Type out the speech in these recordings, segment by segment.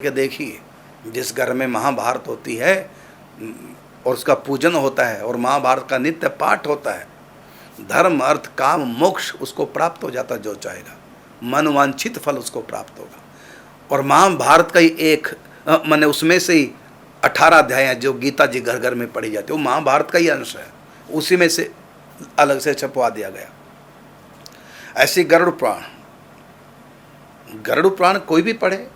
कि देखिए, जिस घर में महाभारत होती है और उसका पूजन होता है और महाभारत का नित्य पाठ होता है, धर्म अर्थ काम मोक्ष उसको प्राप्त हो जाता, जो चाहेगा मनोवांछित फल उसको प्राप्त होगा। और महाभारत का ही एक माने उसमें से ही 18 अध्याय हैं जो गीता जी घर घर में पढ़ी जाती है, वो महाभारत का ही अंश है, उसी में से अलग से छपवा दिया गया। ऐसी गरुड़ पुराण कोई भी पढ़े,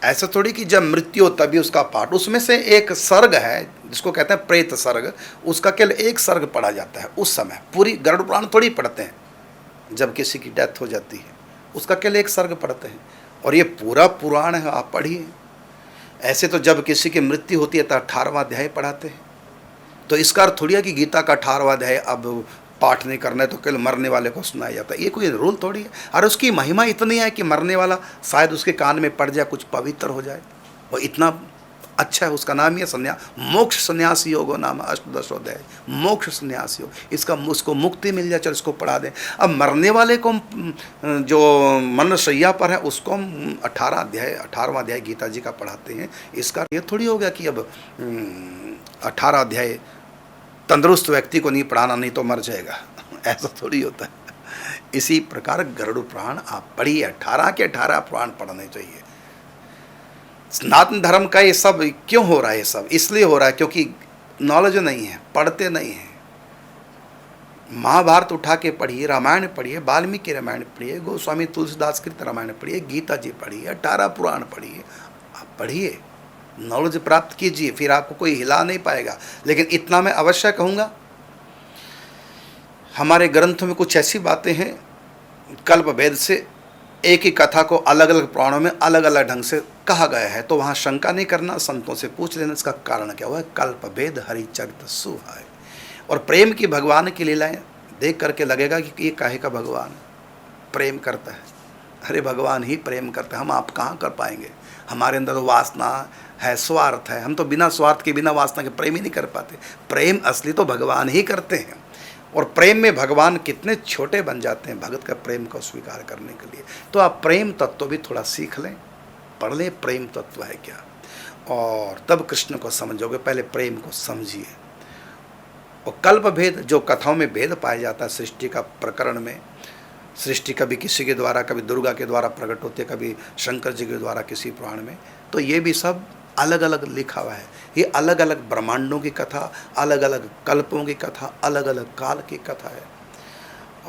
ऐसा थोड़ी कि जब मृत्यु हो तभी उसका पाठ। उसमें से एक सर्ग है जिसको कहते हैं प्रेत सर्ग, उसका केवल एक सर्ग पढ़ा जाता है उस समय। पूरी गरुड़ पुराण थोड़ी पढ़ते हैं, जब किसी की डेथ हो जाती है उसका केवल एक सर्ग पढ़ते हैं, और ये पूरा पुराण है, आप पढ़िए। ऐसे तो जब किसी की मृत्यु होती है तो 18वां अध्याय पढ़ाते हैं। तो इसका अर्थ थोड़ी है कि गीता का 18वां अध्याय अब पाठ नहीं करना है तो केवल मरने वाले को सुनाया जाता है, ये कोई रूल थोड़ी है। और उसकी महिमा इतनी है कि मरने वाला शायद उसके कान में पड़ जाए, कुछ पवित्र हो जाए, वो इतना अच्छा है। उसका नाम ही है संन्यास, मोक्ष संन्यास योगो नाम अष्टदशोध्याय, मोक्ष संन्यास योग। इसका उसको मुक्ति मिल जाए, चल इसको पढ़ा दें। अब मरने वाले को जो मनशैया पर है उसको 18वां अध्याय गीता जी का पढ़ाते हैं। इसका ये थोड़ी हो गया कि अब 18 अध्याय तंदुरुस्त व्यक्ति को नहीं पढ़ाना, नहीं तो मर जाएगा, ऐसा थोड़ी होता है। इसी प्रकार गरुड़ पुराण आप पढ़िए, 18 के 18 पुराण पढ़ने चाहिए। सनातन धर्म का ये सब क्यों हो रहा है? ये सब इसलिए हो रहा है क्योंकि नॉलेज नहीं है, पढ़ते नहीं हैं। महाभारत उठा के पढ़िए, रामायण पढ़िए, वाल्मीकि रामायण पढ़िए, गोस्वामी तुलसीदास कृत रामायण पढ़िए, गीता जी पढ़िए, 18 पुराण पढ़िए। आप पढ़िए, नॉलेज प्राप्त कीजिए, फिर आपको कोई हिला नहीं पाएगा। लेकिन इतना मैं अवश्य कहूँगा, हमारे ग्रंथों में कुछ ऐसी बातें हैं कल्प भेद से एक ही कथा को अलग अलग पुराणों में अलग अलग ढंग से कहा गया है, तो वहाँ शंका नहीं करना, संतों से पूछ लेना इसका कारण क्या हुआ है। कल्प भेद हरिचरित सुहाय। और प्रेम की भगवान की लीलाएं देख करके लगेगा कि ये काहे का भगवान प्रेम करता है। अरे भगवान ही प्रेम करता है, हम आप कहाँ कर पाएंगे? हमारे अंदर वासना है, स्वार्थ है, हम तो बिना स्वार्थ के बिना वासना के प्रेम ही नहीं कर पाते। प्रेम असली तो भगवान ही करते हैं, और प्रेम में भगवान कितने छोटे बन जाते हैं भगत का प्रेम को स्वीकार करने के लिए। तो आप प्रेम तत्व भी थोड़ा सीख लें, पढ़ लें प्रेम तत्व है क्या, और तब कृष्ण को समझोगे। पहले प्रेम को समझिए। और कल्प भेद, जो कथाओं में भेद पाया जाता है सृष्टि का प्रकरण में, सृष्टि कभी किसी के द्वारा, कभी दुर्गा के द्वारा प्रकट होती है, कभी शंकर जी के द्वारा किसी पुराण में, तो ये भी सब अलग अलग लिखा हुआ है। ये अलग अलग ब्रह्मांडों की कथा, अलग अलग कल्पों की कथा, अलग अलग काल की कथा है।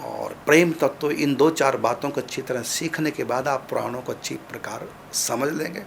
और प्रेम तत्व, इन 2-4 बातों को अच्छी तरह सीखने के बाद आप पुराणों को अच्छी प्रकार समझ लेंगे।